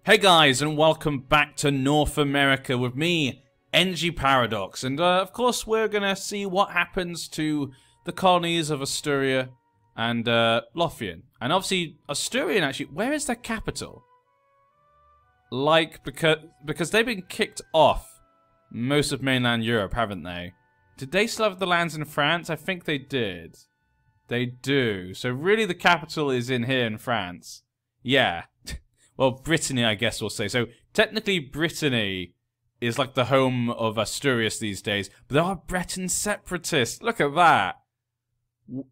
Hey guys, and welcome back to North America with me, NG Paradox. And of course we're gonna see what happens to the colonies of Asturia and Lothian. And obviously Asturian actually, where is their capital? Like, because they've been kicked off most of mainland Europe, haven't they? Did they still have the lands in France? I think they did. They do. So really the capital is in here in France. Yeah. Well, Brittany, I guess we'll say. So, technically, Brittany is like the home of Asturias these days. But there are Breton separatists. Look at that.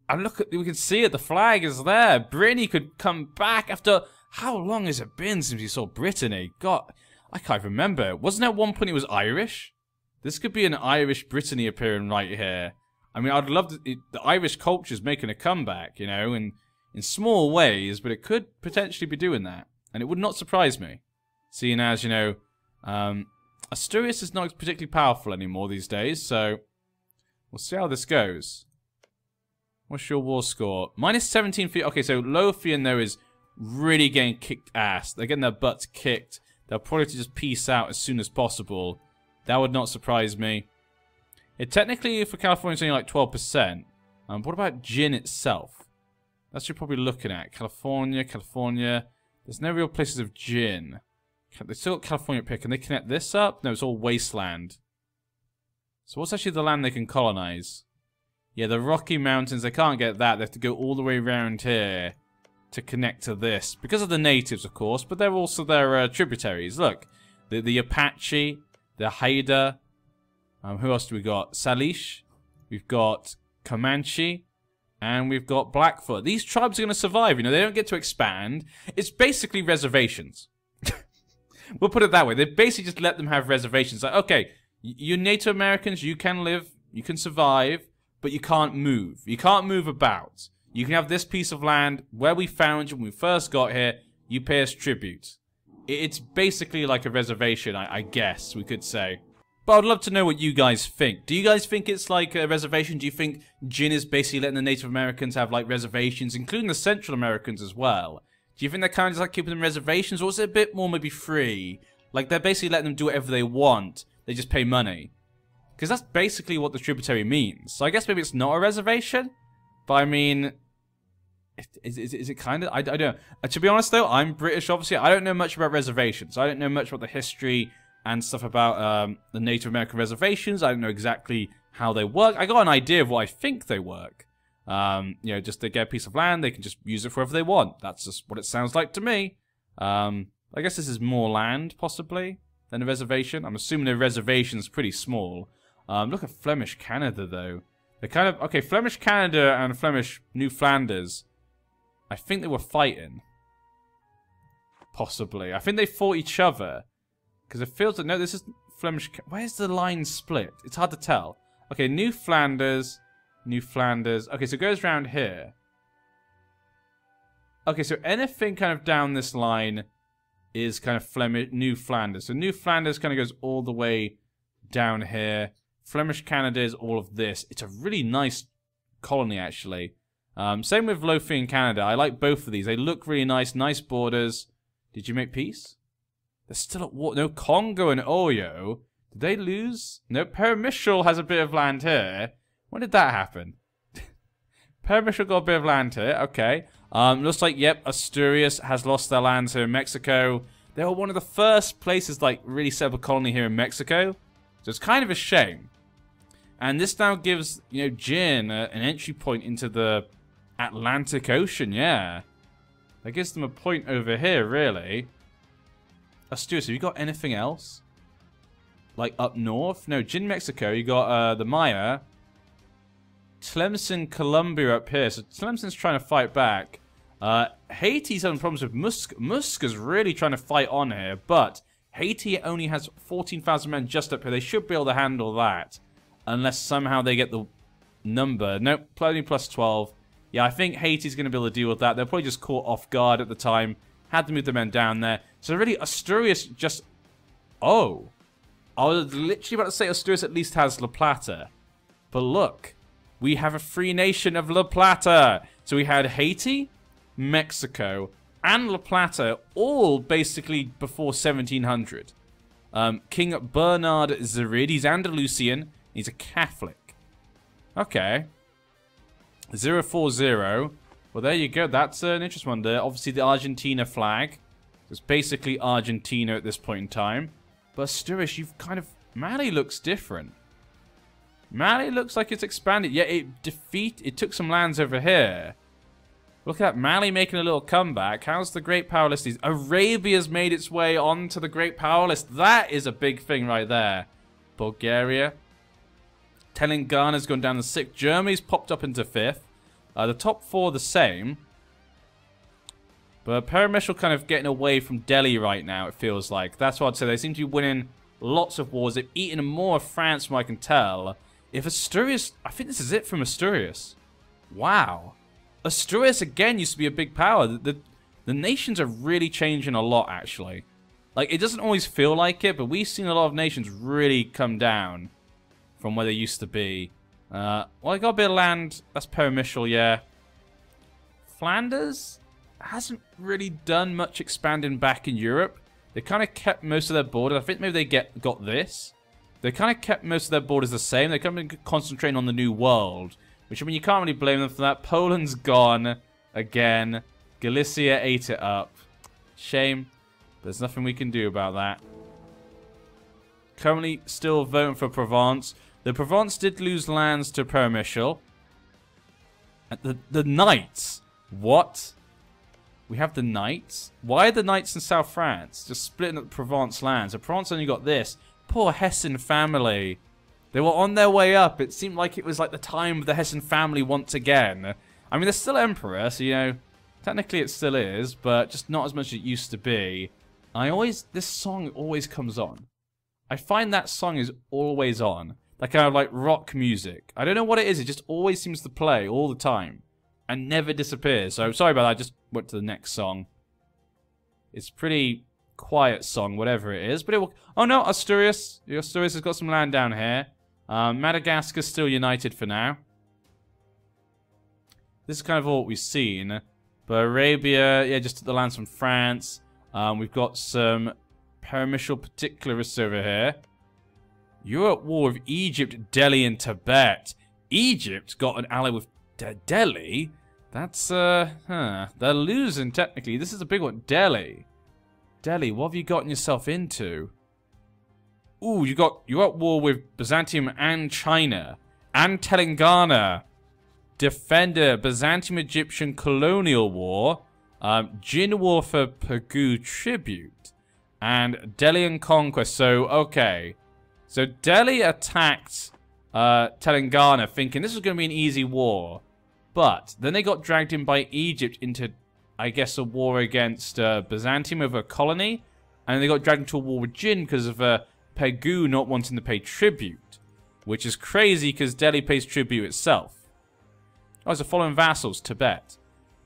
And look at, we can see it, the flag is there. Brittany could come back after, how long has it been since we saw Brittany? God, I can't remember. Wasn't there at one point it was Irish? This could be an Irish Brittany appearing right here. I mean, I'd love to, the Irish culture's making a comeback, you know, in small ways, but it could potentially be doing that. And it would not surprise me, seeing as, you know, Asturias is not particularly powerful anymore these days, so we'll see how this goes. What's your war score? Minus 17 feet. Okay, so Lothian, though, is really getting kicked ass. They're getting their butts kicked. They'll probably just peace out as soon as possible. That would not surprise me. It technically, for California, is only like 12%. What about gin itself? That's what you're probably looking at. California. There's no real places of gin. They still got California pick. Can they connect this up? No, it's all wasteland. So what's actually the land they can colonize? Yeah, the Rocky Mountains, they can't get that. They have to go all the way around here to connect to this. Because of the natives, of course, but they're also their tributaries. Look, the Apache, the Haida. Who else do we got? Salish. We've got Comanche. And we've got Blackfoot. These tribes are going to survive, you know, they don't get to expand. It's basically reservations. We'll put it that way. They basically just let them have reservations. Like, okay, you Native Americans, you can live, you can survive, but you can't move. You can't move about. You can have this piece of land where we found you when we first got here. You pay us tribute. It's basically like a reservation, I guess we could say. But I'd love to know what you guys think. Do you guys think it's like a reservation? Do you think gin is basically letting the Native Americans have like reservations, including the Central Americans as well? Do you think they're kind of just like keeping them reservations, or is it a bit more maybe free? Like they're basically letting them do whatever they want. They just pay money. Because that's basically what the tributary means. So I guess maybe it's not a reservation. But I mean, is it kind of? I don't know. To be honest though, I'm British obviously. I don't know much about reservations. I don't know much about the history and stuff about the Native American reservations. I don't know exactly how they work. I got an idea of what I think they work. You know, just they get a piece of land, they can just use it for whatever they want. That's just what it sounds like to me. I guess this is more land, possibly, than a reservation. I'm assuming the reservation's pretty small. Look at Flemish Canada, though. They're kind of... Okay, Flemish Canada and Flemish New Flanders, I think they were fighting. Possibly. I think they fought each other. Because it feels like, no, this is Flemish... Where's the line split? It's hard to tell. Okay, New Flanders. Okay, so it goes around here. Okay, so anything kind of down this line is kind of New Flanders. So New Flanders kind of goes all the way down here. Flemish Canada is all of this. It's a really nice colony, actually. Same with Lothian Canada. I like both of these. They look really nice. Nice borders. Did you make peace? They're still at war. No, Congo and Oyo. Did they lose? No, Permischel has a bit of land here. When did that happen? Permischel got a bit of land here. Okay. Looks like, yep, Asturias has lost their lands here in Mexico. They were one of the first places, like, really set up a colony here in Mexico. So it's kind of a shame. And this now gives, you know, Gin an entry point into the Atlantic Ocean, yeah. That gives them a point over here, really. Asturias, have you got anything else? Like up north? No, Gin, Mexico. You got the Maya. Tlemcen, Colombia up here. So Tlemcen's trying to fight back. Haiti's having problems with Muska's really trying to fight on here. But Haiti only has 14,000 men just up here. They should be able to handle that. Unless somehow they get the number. Nope, only plus 12. Yeah, I think Haiti's going to be able to deal with that. They're probably just caught off guard at the time. Had to move the men down there. So really, Asturias just... Oh. I was literally about to say Asturias at least has La Plata. But look. We have a free nation of La Plata. So we had Haiti, Mexico, and La Plata, all basically before 1700. King Bernard Zerid, he's Andalusian, he's a Catholic. Okay. 040. Well, there you go. That's an interesting one there. Obviously, the Argentina flag. It's basically Argentina at this point in time. But Asturias, you've kind of... Mali looks different. Mali looks like it's expanded. Yeah, it took some lands over here. Look at that. Mali making a little comeback. How's the Great Power List? Arabia's made its way onto the Great Power List. That is a big thing right there. Bulgaria. Telangana's gone down to 6th. Germany's popped up into 5th. The top 4 the same. But Parameshal kind of getting away from Delhi right now, it feels like. That's what I'd say. They seem to be winning lots of wars. They've eaten more of France from what I can tell. If Asturias... I think this is it from Asturias. Wow. Asturias, again, used to be a big power. The nations are really changing a lot, actually. Like, it doesn't always feel like it, but we've seen a lot of nations really come down from where they used to be. Well, I got a bit of land. That's Parameshal, yeah. Flanders hasn't really done much expanding back in Europe. They kind of kept most of their borders. I think maybe they got this. They kind of kept most of their borders the same. They kind of concentrating on the New World. Which, I mean, you can't really blame them for that. Poland's gone again. Galicia ate it up. Shame. There's nothing we can do about that. Currently still voting for Provence. The Provence did lose lands to Parameshal. The Knights. What? We have the Knights? Why are the Knights in South France? Just splitting up the Provence lands. So Provence only got this. Poor Hessen family. They were on their way up. It seemed like it was like the time of the Hessen family once again. I mean, they're still emperor, so, you know, technically it still is, but just not as much as it used to be. This song always comes on. I find that song is always on. That kind of like rock music. I don't know what it is. It just always seems to play all the time. And never disappears. So, sorry about that. I just went to the next song. It's pretty quiet song, whatever it is. But it will... Oh, no, Asturias. Asturias has got some land down here. Madagascar's still united for now. This is kind of all we've seen. But Arabia, yeah, just took the lands from France. We've got some Parameshal particularists over here. You're at war with Egypt, Delhi, and Tibet. Egypt got an ally with Delhi? That's, they're losing, technically. This is a big one. Delhi. Delhi, what have you gotten yourself into? Ooh, you're at war with Byzantium and China. And Telangana. Defender, Byzantium-Egyptian colonial war. Jin war for Pegu tribute. And Delhi conquest. So, okay. So, Delhi attacked Telangana thinking this was going to be an easy war. But then they got dragged in by Egypt into, I guess, a war against Byzantium over a colony. And they got dragged into a war with Jin because of Pegu not wanting to pay tribute. Which is crazy because Delhi pays tribute itself. Oh, it's the following vassals, Tibet.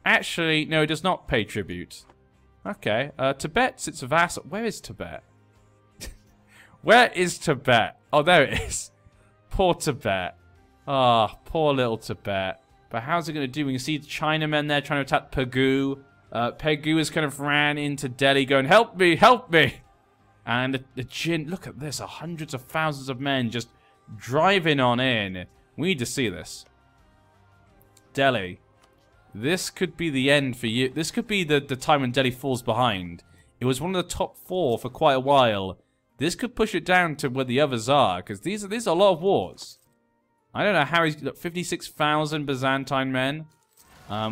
Actually, no, it does not pay tribute. Okay, Tibet sits a vassal. Where is Tibet? Where is Tibet? Oh, there it is. Poor Tibet. Ah, oh, poor little Tibet. But how's it going to do? We can see the Chinamen there trying to attack Pegu. Pegu has kind of ran into Delhi going, help me, help me. And the Jin, look at this, hundreds of thousands of men just driving on in. We need to see this. Delhi. This could be the end for you. This could be the time when Delhi falls behind. It was one of the top 4 for quite a while. This could push it down to where the others are, because these are a lot of wars. I don't know how he's got 56,000 Byzantine men.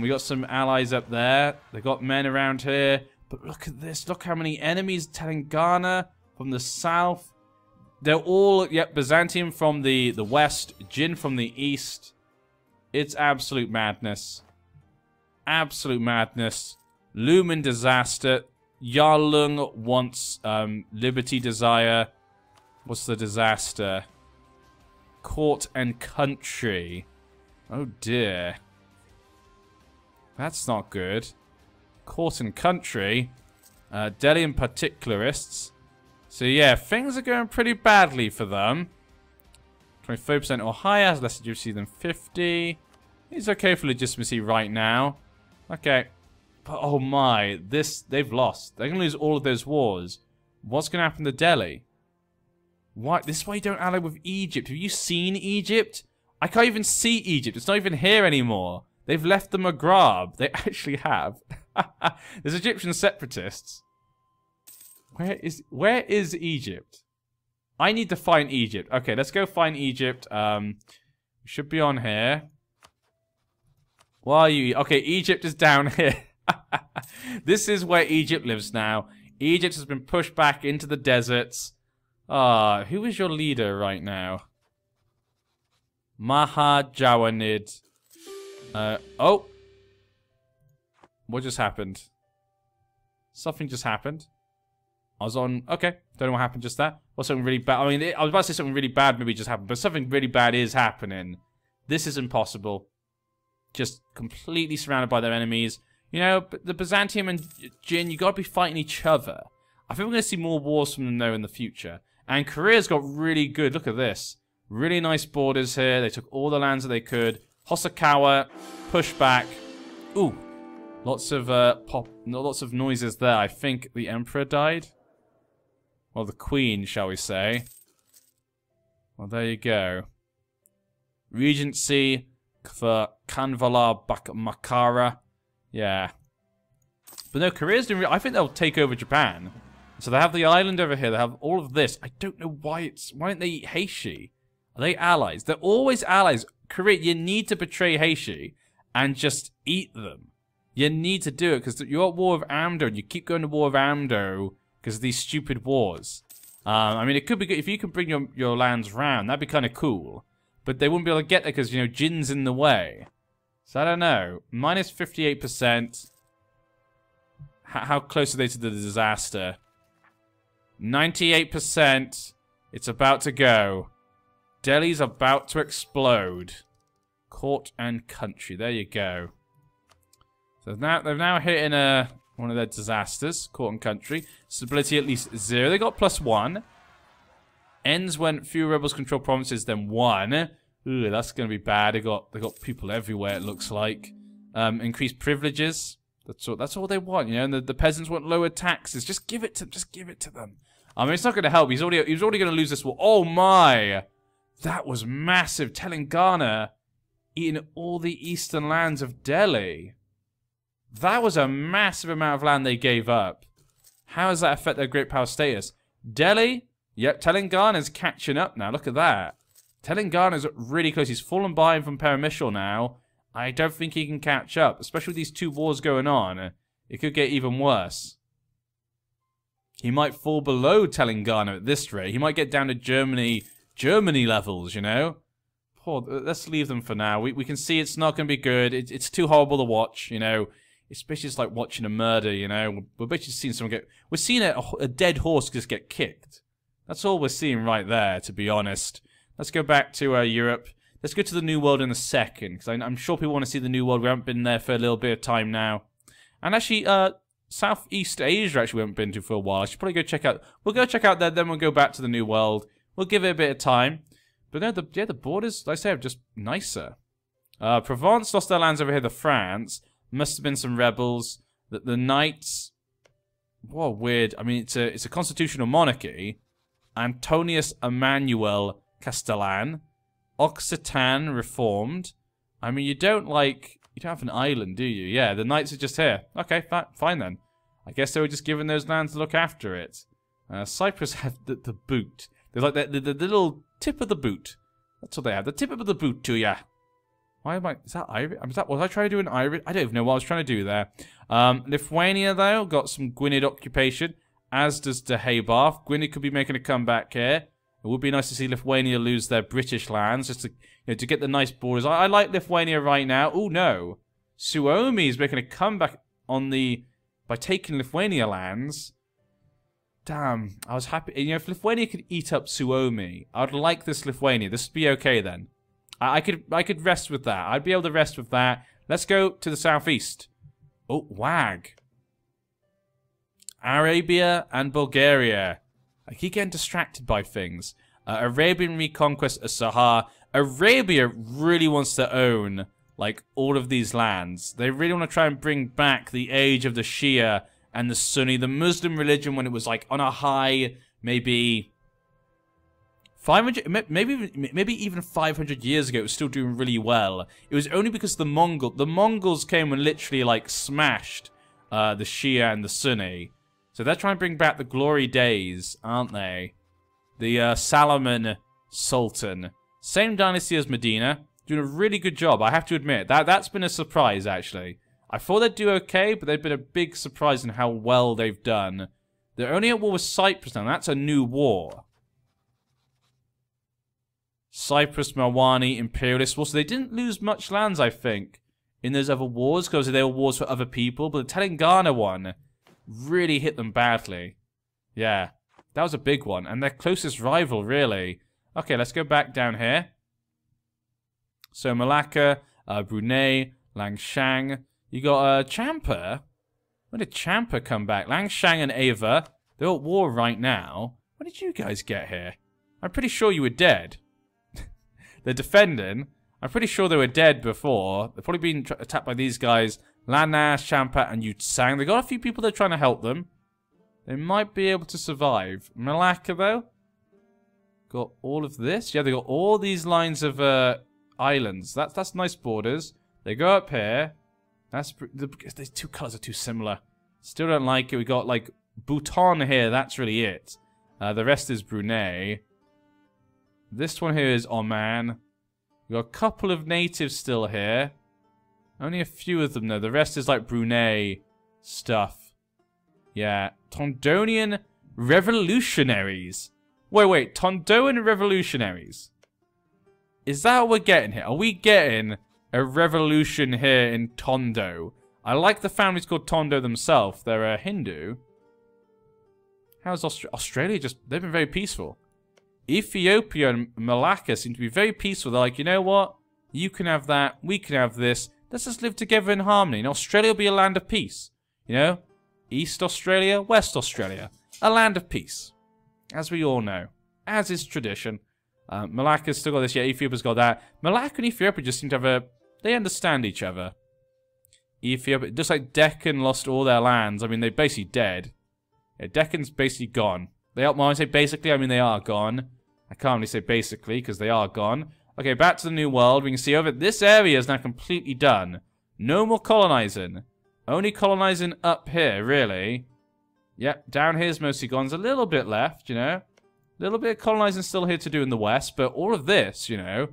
We got some allies up there. They got men around here. But look at this. Look how many enemies. Telangana from the south. They're all, yep, Byzantium from the west. Jin from the east. It's absolute madness. Absolute madness. Looming disaster. Yarlung wants liberty desire. What's the disaster? Court and country. Oh dear. That's not good. Court and country. Delhi and particularists. So yeah, things are going pretty badly for them. 24% or higher, has less legitimacy than 50. He's okay for legitimacy right now. Okay. But oh my, they've lost. They're going to lose all of those wars. What's going to happen to Delhi? Why? This is why you don't ally with Egypt. Have you seen Egypt? I can't even see Egypt. It's not even here anymore. They've left the Maghreb. They actually have. There's Egyptian separatists. Where is Egypt? I need to find Egypt. Okay, let's go find Egypt. Should be on here. Why are you? Okay, Egypt is down here. This is where Egypt lives now. Egypt has been pushed back into the deserts. Who is your leader right now? Mahajawanid. Oh. What just happened? Something just happened. I was on... Okay, don't know what happened just there. Or something really bad. I mean, I was about to say something really bad maybe just happened, but something really bad is happening. This is impossible. Just completely surrounded by their enemies. You know, the Byzantium and Jin, you gotta be fighting each other. I think we're gonna see more wars from them, though, in the future. And Korea's got really good... Look at this. Really nice borders here. They took all the lands that they could. Hosokawa, push back. Ooh. Lots of, lots of noises there. I think the Emperor died. Well, the Queen, shall we say. Well, there you go. Regency for Kanvala Makara. Yeah. But no, Korea's doing... I think they'll take over Japan. So they have the island over here. They have all of this. I don't know why it's... Why don't they eat Heishi? Are they allies? They're always allies. Korea, you need to betray Heishi and just eat them. You need to do it because you're at war with Amdo and you keep going to war with Amdo because of these stupid wars. I mean, it could be good if you can bring your lands round. That'd be kind of cool. But they wouldn't be able to get there because, you know, Jin's in the way. So I don't know. Minus 58%. How close are they to the disaster? 98%. It's about to go. Delhi's about to explode. Court and country. There you go. So they've now hit in one of their disasters. Court and country. Stability at least 0. They got +1. Ends when fewer rebels control provinces than 1. Ooh, that's going to be bad. They got people everywhere, it looks like. Increased privileges. That's all they want, you know. And the peasants want lower taxes. Just give it to them. I mean, it's not going to help. He's already going to lose this war. Oh my! That was massive. Telangana eating all the eastern lands of Delhi. That was a massive amount of land they gave up. How does that affect their great power status? Delhi? Yep, Telangana's catching up now. Look at that. Telangana's really close. He's fallen behind from Paramishal now. I don't think he can catch up, especially with these two wars going on. It could get even worse. He might fall below Telangana at this rate. He might get down to Germany levels, you know? Let's leave them for now. We can see it's not going to be good. It's too horrible to watch, you know? It's basically just like watching a murder, you know? We're basically seeing someone get... We're seeing a dead horse just get kicked. That's all we're seeing right there, to be honest. Let's go back to Europe. Let's go to the New World in a second, because I'm sure people want to see the New World. We haven't been there for a little bit of time now. And actually, Southeast Asia, actually, we haven't been to for a while. I should probably go check out... We'll go check out there, then we'll go back to the New World. We'll give it a bit of time. But no, the borders, like I say, are just nicer. Provence lost their lands over here to France. Must have been some rebels. The Knights... What weird. I mean, it's a constitutional monarchy. Antonius Emmanuel Castellan. Occitan reformed. I mean, you don't have an island, do you? Yeah, the Knights are just here. Okay, fine then. I guess they were just given those lands to look after it. Cyprus have the boot. They're like the little tip of the boot. That's what they have. The tip of the boot to ya. Why am I... Is that Irish? Was I trying to do an Irish? I don't even know what I was trying to do there. Lithuania, though, got some Gwynedd occupation. As does Deheubarth. Gwynedd could be making a comeback here. It would be nice to see Lithuania lose their British lands, just to get the nice borders. I like Lithuania right now. Oh no, Suomi is making a comeback by taking Lithuania lands. Damn, I was happy. You know, if Lithuania could eat up Suomi, I'd like this Lithuania. This would be okay then. I could rest with that. I'd be able to rest with that. Let's go to the southeast. Oh, WAG. Arabia and Bulgaria. I keep getting distracted by things. Arabian reconquest of Sahar. Arabia really wants to own like, all of these lands. They really want to try and bring back the age of the Shia and the Sunni, the Muslim religion when it was, like, on a high, maybe 500, maybe even 500 years ago. It was still doing really well. It was only because the Mongols came and literally, like, smashed the Shia and the Sunni. So they're trying to bring back the glory days, aren't they? The Salomon Sultan. Same dynasty as Medina. Doing a really good job, I have to admit. That's been a surprise, actually. I thought they'd do okay, but they've been a big surprise in how well they've done. They're only at war with Cyprus now. That's a new war. Cyprus, Marwani, Imperialists. Well, so they didn't lose much lands, I think, in those other wars, because they were wars for other people. But the Telangana one really hit them badly. Yeah, that was a big one. And their closest rival, really. Okay, let's go back down here. So, Malacca, Brunei, Langshan. You got Champa. When did Champa come back? Langshan and Ava. They're at war right now. When did you guys get here? I'm pretty sure you were dead. They're defending. I'm pretty sure they were dead before. They've probably been attacked by these guys. Lannas, Champa, and Yutsang. They got a few people that are trying to help them. They might be able to survive. Malacca, though. Got all of this. Yeah, they got all these lines of islands. That's nice borders. They go up here. These two colors are too similar. Still don't like it. We got like Bhutan here. That's really it. The rest is Brunei. This one here is Oman. We got a couple of natives still here. Only a few of them though. The rest is like Brunei stuff. Yeah, Tondonian revolutionaries. Wait, Tondoan revolutionaries. Is that what we're getting here? Are we getting a revolution here in Tondo? I like the families called Tondo themselves. They're Hindu. How's Australia just... They've been very peaceful. Ethiopia and Malacca seem to be very peaceful. They're like, you know what? You can have that. We can have this. Let's just live together in harmony. And Australia will be a land of peace. You know? East Australia, West Australia. A land of peace. As we all know. As is tradition. Malacca's still got this. Yeah, Ethiopia's got that. Malacca and Ethiopia just seem to have they understand each other. Ethiopia, just like Deccan lost all their lands. I mean, they're basically dead. Yeah, Deccan's basically gone. When I say basically, I mean they are gone. I can't really say basically, because they are gone. Okay, back to the New World. We can see over this area is now completely done. No more colonizing. Only colonizing up here, really. Yep, down here's mostly gone. There's a little bit left, you know. A little bit of colonizing still here to do in the West, but all of this, you know.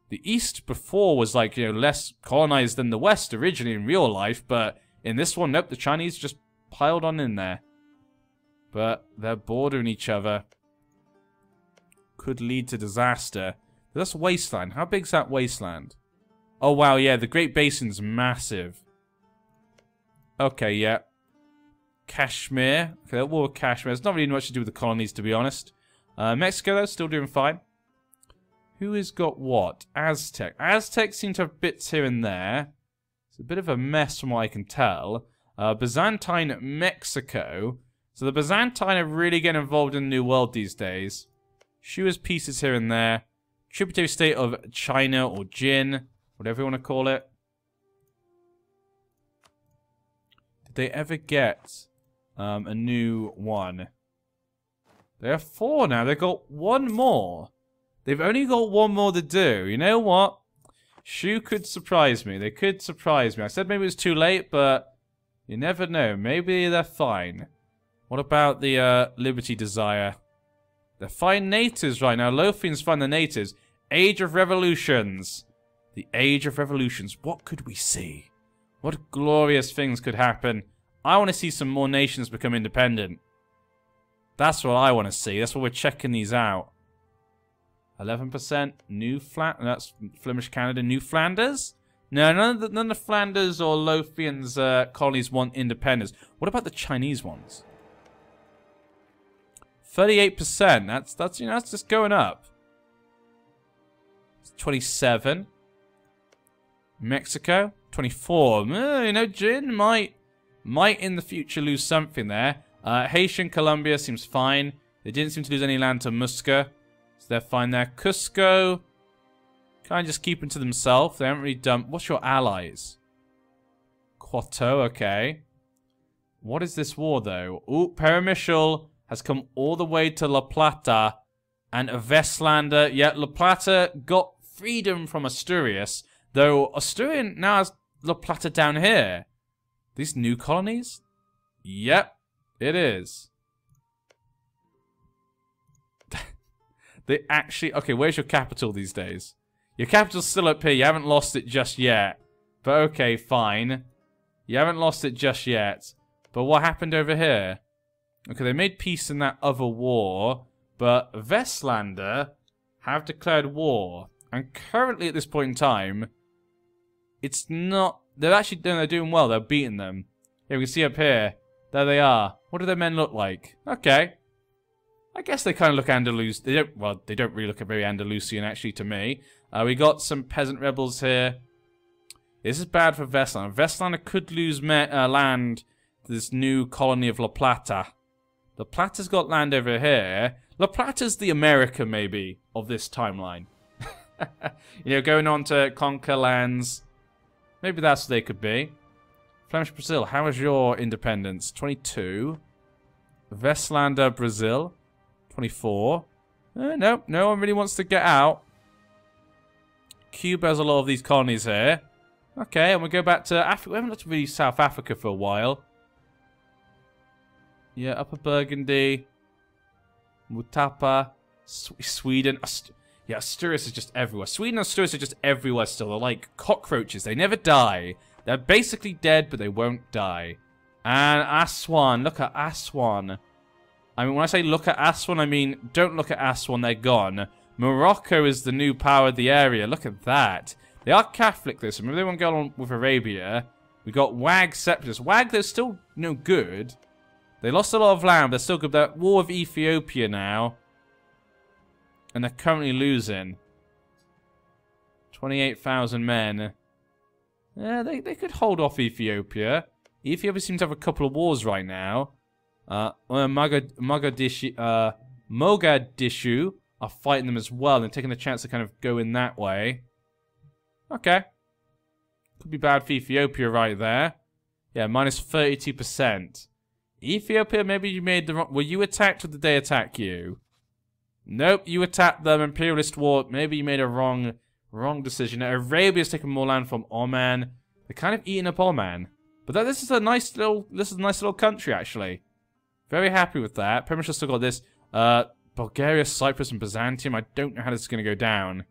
The East before was like, you know, less colonized than the West originally in real life, but in this one, nope, the Chinese just piled on in there. But they're bordering each other. Could lead to disaster. That's wasteland. How big's that wasteland? Oh, wow, yeah, the Great Basin's massive. Okay, yeah. Kashmir. Okay, that war with Kashmir. There's not really much to do with the colonies, to be honest. Mexico, though, still doing fine. Who has got what? Aztec. Aztecs seem to have bits here and there. It's a bit of a mess from what I can tell. Byzantine Mexico. So the Byzantine are really getting involved in the New World these days. Shua's pieces here and there. Tributary state of China or Jin. Whatever you want to call it. Did they ever get a new one? They have 4 now. They've got 1 more. They've only got 1 more to do. You know what? Shu could surprise me. They could surprise me. I said maybe it was too late, but you never know. Maybe they're fine. What about the Liberty Desire? They're fine natives right now. Lothian's fine the natives. Age of Revolutions. The Age of Revolutions. What could we see? What glorious things could happen? I want to see some more nations become independent. That's what I want to see. That's why we're checking these out. 11% New That's Flemish Canada. New Flanders? No, none of the Flanders or Lothians colonies want independence. What about the Chinese ones? 38%. That's you know, that's just going up. 27. Mexico, 24. You know, Jin might in the future lose something there. Haitian Colombia seems fine. They didn't seem to lose any land to Musca, so they're fine there. Cusco, kind of just keeping to themselves. They haven't really done... What's your allies? Eu4, okay. What is this war, though? Ooh, Peremischel has come all the way to La Plata. And Westlander... Yeah, La Plata got freedom from Asturias. Though Asturian now has La Plata down here. These new colonies? Yep, it is. They actually... Okay, where's your capital these days? Your capital's still up here. You haven't lost it just yet. But okay, fine. You haven't lost it just yet. But what happened over here? Okay, they made peace in that other war. But Westlander have declared war. And currently at this point in time, it's not... They're doing well. They're beating them. Yeah, we can see up here. There they are. What do their men look like? Okay. I guess they kind of look Andalus. They don't. Well, they don't really look very Andalusian, actually, to me. We got some peasant rebels here. This is bad for Westlander. Westlander could lose land to this new colony of La Plata. La Plata's got land over here. La Plata's the America, maybe, of this timeline. You know, going on to conquer lands. Maybe that's what they could be. Flemish Brazil, how is your independence? 22. Westlander Brazil. 24. No, no one really wants to get out. Cuba has a lot of these colonies here. Okay, and we'll go back to Africa. We haven't looked at really South Africa for a while. Yeah, Upper Burgundy. Mutapa. Sweden. Yeah, Asturias is just everywhere. Sweden and Asturias are just everywhere still. They're like cockroaches. They never die. They're basically dead, but they won't die. And Aswan. Look at Aswan. I mean, when I say look at Aswan, I mean don't look at Aswan. They're gone. Morocco is the new power of the area. Look at that. They are Catholic, though, so maybe they won't go on with Arabia. We got Wag Separatists. Wag, they're still no good. They lost a lot of land. They're still good. They're at war with Ethiopia now. And they're currently losing. 28,000 men. Yeah, they could hold off Ethiopia. Ethiopia seems to have a couple of wars right now. Mogadishu are fighting them as well. They're taking a chance to kind of go in that way. Okay. Could be bad for Ethiopia right there. Yeah, minus 32%. Ethiopia, maybe you made the wrong... Were you attacked or did they attack you? Nope, you attacked them. Imperialist war. Maybe you made a wrong decision. Arabia's taken more land from Oman. They're kind of eating up Oman. But this is a nice little country, actually. Very happy with that. Pretty much still got this. Bulgaria, Cyprus, and Byzantium. I don't know how this is going to go down.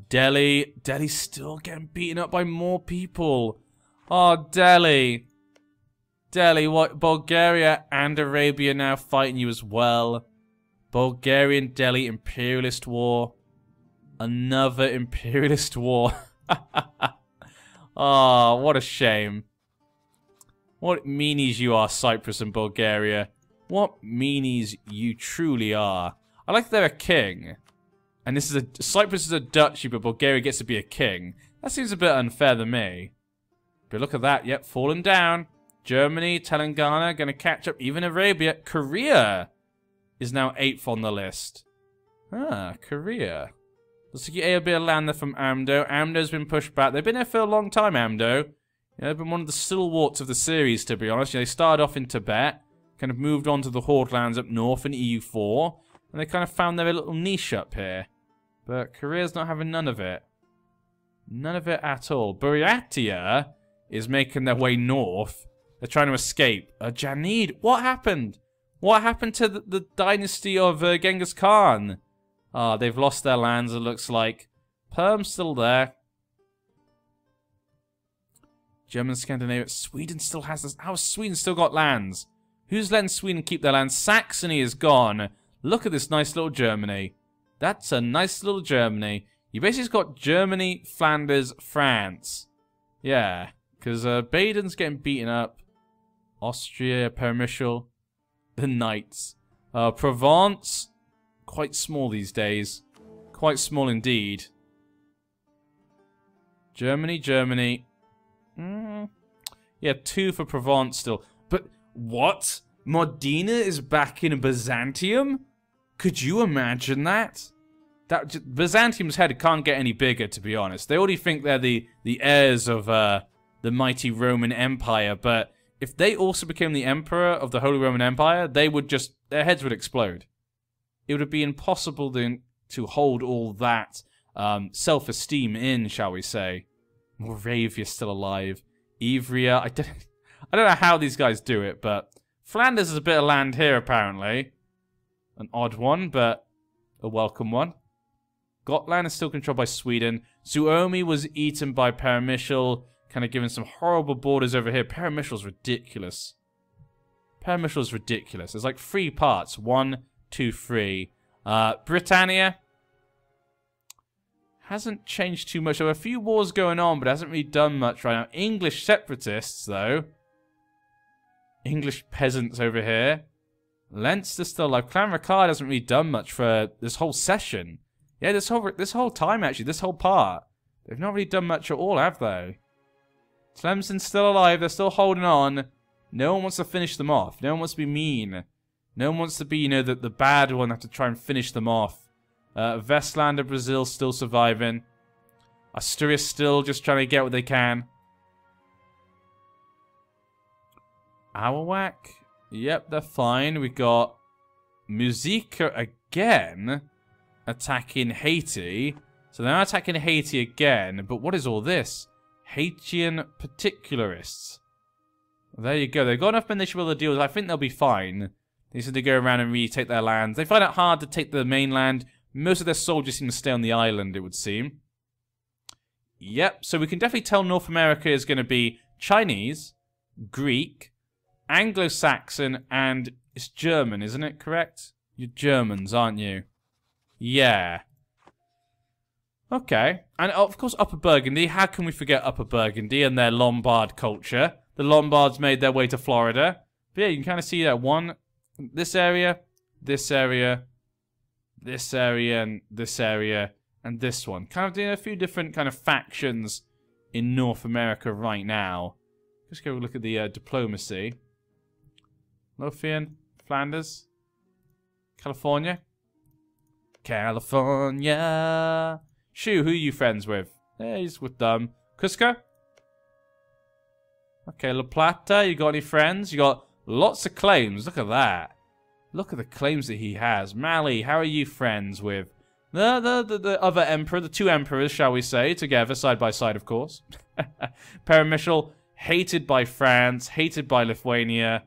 Delhi. Delhi's still getting beaten up by more people. Oh, Delhi. Delhi, what? Bulgaria and Arabia now fighting you as well. Bulgarian Delhi imperialist war. Another imperialist war. Oh, what a shame. What meanies you are, Cyprus and Bulgaria. What meanies you truly are. I like that they're a king. And this is Cyprus is a duchy, but Bulgaria gets to be a king. That seems a bit unfair to me. But look at that. Yep, fallen down. Germany, Telangana, going to catch up. Even Arabia. Korea is now 8th on the list. Ah, Korea. Looks like you be a land there from Amdo. Amdo's been pushed back. They've been there for a long time, Amdo. Yeah, they've been one of the stalwarts of the series, to be honest. Yeah, they started off in Tibet, kind of moved on to the Horde lands up north in EU4, and they kind of found their little niche up here. But Korea's not having none of it. None of it at all. Buryatia is making their way north. They're trying to escape. Janid, what happened? What happened to the dynasty of Genghis Khan? Ah, they've lost their lands, it looks like. Perm's still there. German, Scandinavia. Sweden still has this. How has Sweden still got lands? Who's letting Sweden keep their lands? Saxony is gone. Look at this nice little Germany. That's a nice little Germany. You basically got Germany, Flanders, France. Yeah, because Baden's getting beaten up. Austria, Permischel. The Knights. Provence. Quite small these days. Quite small indeed. Germany, Germany. Yeah, 2 for Provence still. But what? Modena is back in Byzantium? Could you imagine that? Byzantium's head can't get any bigger, to be honest. They already think they're the heirs of the mighty Roman Empire, but if they also became the emperor of the Holy Roman Empire, they would just, their heads would explode. It would be impossible to hold all that self-esteem in, shall we say. Moravia's still alive. Ivrea, I don't know how these guys do it, but Flanders is a bit of land here, apparently. An odd one, but a welcome one. Gotland is still controlled by Sweden. Suomi was eaten by Peremyshal, kind of given some horrible borders over here. Peremyshal's ridiculous. Peremyshal's ridiculous. There's like 3 parts. 1, 2, 3. Britannia hasn't changed too much. There are a few wars going on, but it hasn't really done much right now. English separatists, though. English peasants over here. Leinster's still alive. Clan Ricard hasn't really done much for this whole session. Yeah, this whole time, actually. This whole part. They've not really done much at all, have they? Tlemcen's still alive. They're still holding on. No one wants to finish them off. No one wants to be mean. No one wants to be, you know, the bad one, have to try and finish them off. Vestland of Brazil still surviving. Asturias still just trying to get what they can. Arawak. Yep, they're fine. We got Muzica again attacking Haiti. So they're attacking Haiti again. But what is all this? Haitian particularists. Well, there you go. They've got enough men they should be able to deal with. I think they'll be fine. They just need to go around and retake their lands. They find it hard to take the mainland. Most of their soldiers seem to stay on the island, it would seem. Yep, so we can definitely tell North America is going to be Chinese, Greek, Anglo-Saxon, and it's German, isn't it? Correct? You're Germans, aren't you? Yeah. Okay. And of course, Upper Burgundy. How can we forget Upper Burgundy and their Lombard culture? The Lombards made their way to Florida. But yeah, you can kind of see that one. This area, this area, this area, and this area, and this one. Kind of doing a few different kind of factions in North America right now. Let's go look at the diplomacy. Lothian, Flanders, California. California. Shoo, who are you friends with? Yeah, he's with them. Cusco? Okay, La Plata, you got any friends? You got lots of claims. Look at that. Look at the claims that he has. Mali, how are you friends with? The other emperor, the 2 emperors, shall we say, together, side by side, of course. Peremyshal, hated by France, hated by Lithuania,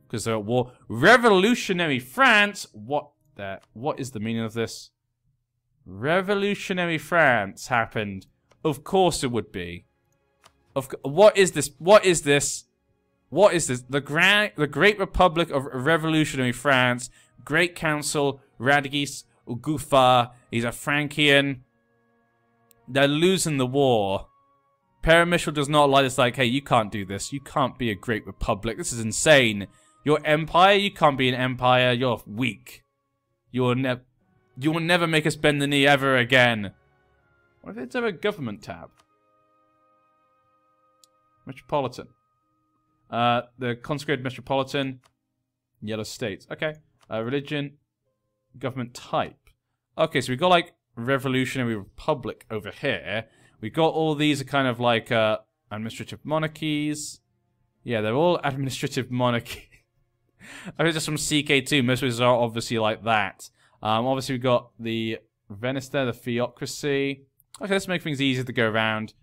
because they're at war. Revolutionary France? What is the meaning of this? Revolutionary France happened. Of course it would be. What is this? What is this? What is this? The Great Republic of Revolutionary France. Great Council. Radagis Ugufa. He's a Frankian. They're losing the war. Peremyshal does not like this. Like, hey, you can't do this. You can't be a Great Republic. This is insane. Your empire, you can't be an empire. You're weak. You will never make us bend the knee ever again. What if it's a government tab? Metropolitan. The consecrated metropolitan. Yellow states. Okay. Religion. Government type. Okay, so we've got like revolutionary republic over here. We got all these are kind of like administrative monarchies. Yeah, they're all administrative monarchy. I mean, just from CK2, most of these are obviously like that. Obviously, we've got the Venice there, the theocracy. Okay, let's make things easier to go around.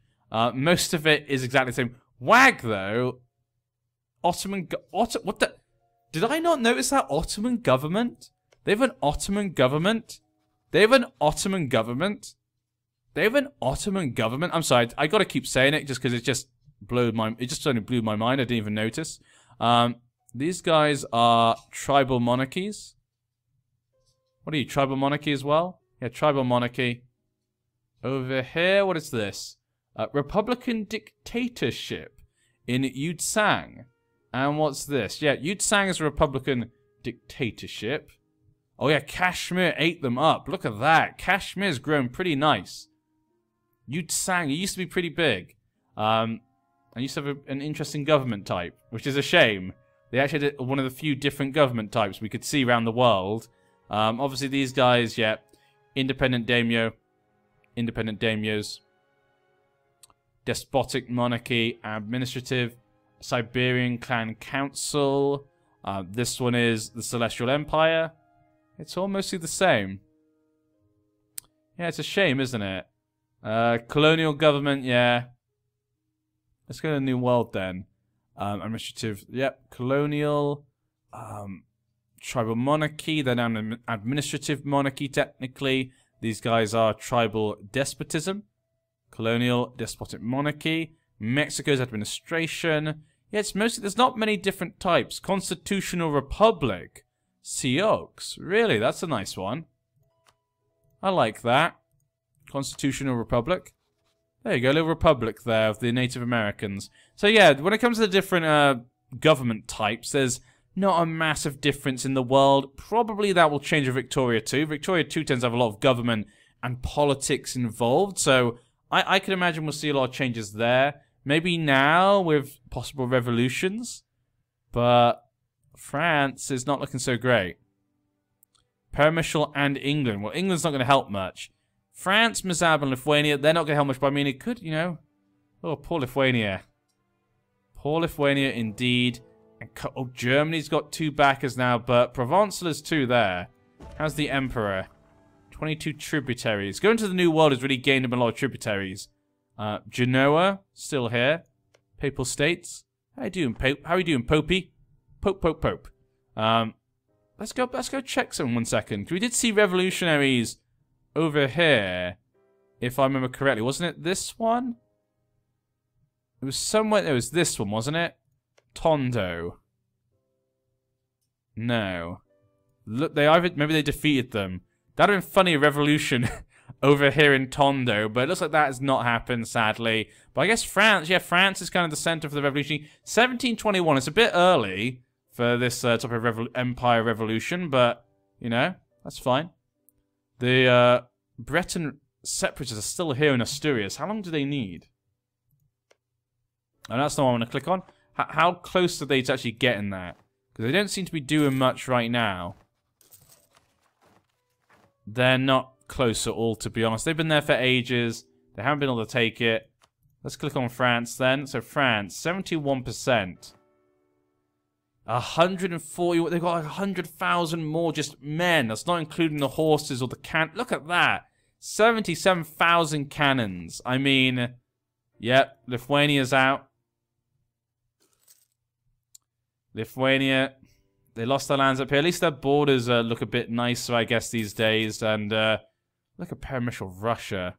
Most of it is exactly the same. WAG, though. What the? Did I not notice that? Ottoman government? They have an Ottoman government? They have an Ottoman government? They have an Ottoman government? I'm sorry, I gotta keep saying it just because it just blew my mind. I didn't even notice. These guys are tribal monarchies. What are you, tribal monarchy as well? Yeah, tribal monarchy. Over here, what is this? Republican dictatorship in Yutsang. And what's this? Yeah, Yutsang is a Republican dictatorship. Oh yeah, Kashmir ate them up. Look at that. Kashmir's grown pretty nice. Yutsang, it used to be pretty big. And used to have an interesting government type, which is a shame. They actually did one of the few different government types we could see around the world. Obviously, these guys, yeah. Independent daimyo. Independent daimyos. Despotic monarchy. Administrative. Siberian Clan Council. This one is the Celestial Empire. It's all mostly the same. Yeah, it's a shame, isn't it? Colonial government, yeah. Let's go to the New World then. Administrative, yep. Colonial. Tribal monarchy. They're now an administrative monarchy, technically. These guys are tribal despotism. Colonial, despotic monarchy. Mexico's administration. Yeah, it's mostly, there's not many different types. Constitutional republic. Sioux. Really, that's a nice one. I like that. Constitutional republic. There you go, little republic there of the Native Americans. So yeah, when it comes to the different government types, there's not a massive difference in the world. Probably that will change with Victoria 2. Victoria 2 tends to have a lot of government and politics involved, so I can imagine we'll see a lot of changes there. Maybe now with possible revolutions, but France is not looking so great. Permishal and England. Well, England's not going to help much. France, Mazab, and Lithuania, they're not going to help much, but I mean, it could, you know. Oh, poor Lithuania. Poor Lithuania, indeed. And oh, Germany's got 2 backers now, but Provençal is 2 there. How's the Emperor? 22 tributaries. Going to the New World has really gained him a lot of tributaries. Genoa, still here. Papal States. How you doing, Pope? How you doing, Popey? Pope. Let's go check some 1 second. We did see revolutionaries over here, if I remember correctly. Wasn't it this one? It was somewhere. It was this one, wasn't it? Tondo. No. Look, maybe they defeated them. That'd have been funny, a revolution over here in Tondo, but it looks like that has not happened, sadly. But I guess France, yeah, France is kind of the center for the revolution. 1721, it's a bit early for this type of empire revolution, but, you know, that's fine. The Breton separatists are still here in Asturias. How long do they need? And that's the one I want to click on. How close are they to actually getting that? Because they don't seem to be doing much right now. They're not close at all, to be honest. They've been there for ages. They haven't been able to take it. Let's click on France then. So France, 71%. 140, they've got like 100,000 more just men. That's not including the horses or the look at that. 77,000 cannons. I mean, yep, Lithuania's out. Lithuania, they lost their lands up here. At least their borders look a bit nicer, I guess, these days. And look at Permishal Russia.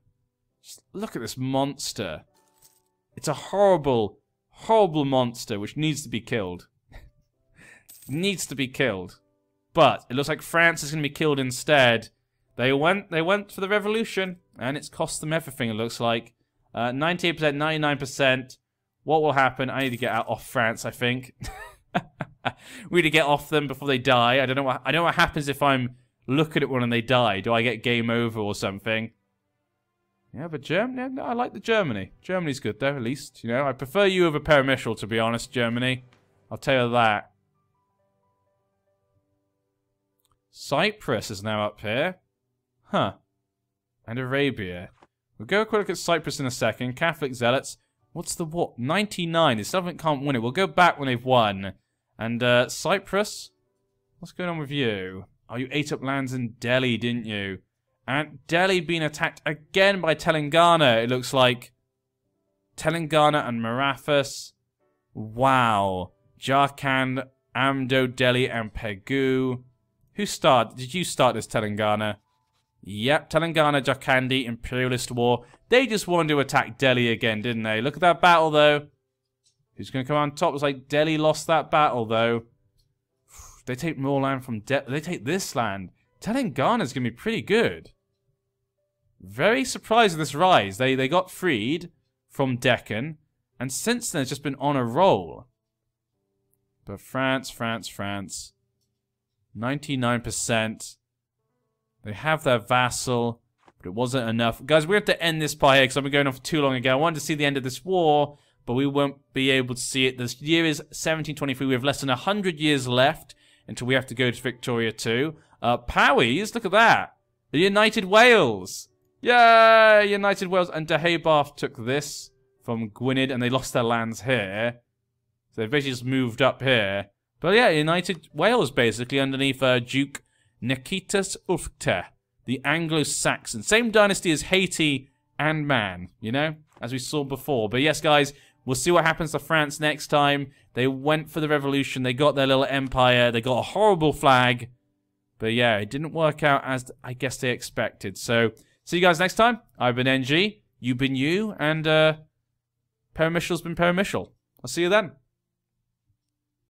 Just look at this monster. It's a horrible, horrible monster which needs to be killed. Needs to be killed. But it looks like France is going to be killed instead. They went for the revolution, and it's cost them everything, it looks like. 98%, 99%. What will happen? I need to get off France, I think. We need to get off them before they die. I don't know what happens if I'm looking at one and they die. Do I get game over or something? Yeah, but Germany, no, I like the Germany. Germany's good though, at least. You know, I prefer you over Permishal, to be honest, Germany. I'll tell you that. Cyprus is now up here. Huh. And Arabia. We'll go a quick look at Cyprus in a second. Catholic Zealots. What's the what? 99. They still can't win it. We'll go back when they've won. And Cyprus? What's going on with you? Oh, you ate up lands in Delhi, didn't you? And Delhi being attacked again by Telangana, it looks like. Telangana and Marathas. Wow. Jharkhand, Amdo, Delhi, and Pegu. Who started? Did you start this Telangana? Yep, Telangana, Jharkhandi, Imperialist War. They just wanted to attack Delhi again, didn't they? Look at that battle, though. Who's going to come on top? It's like Delhi lost that battle, though. They take more land from Delhi. They take this land. Telangana's going to be pretty good. Very surprised with this rise. They got freed from Deccan, and since then it's just been on a roll. But France. 99%. They have their vassal, but it wasn't enough. Guys, we have to end this part here because I've been going on for too long ago. I wanted to see the end of this war, but we won't be able to see it. This year is 1723. We have less than 100 years left until we have to go to Victoria 2. Powies, look at that. The United Wales. Yeah, United Wales. And Deheubarth took this from Gwynedd, and they lost their lands here. So they basically just moved up here. But yeah, United Wales basically underneath Duke Nikitas Ufte, the Anglo-Saxon. Same dynasty as Haiti and Man, you know, as we saw before. But yes, guys, we'll see what happens to France next time. They went for the revolution. They got their little empire. They got a horrible flag. But yeah, it didn't work out as I guess they expected. So, see you guys next time. I've been NG. You've been you. And Paramicial's been Paramicial. I'll see you then.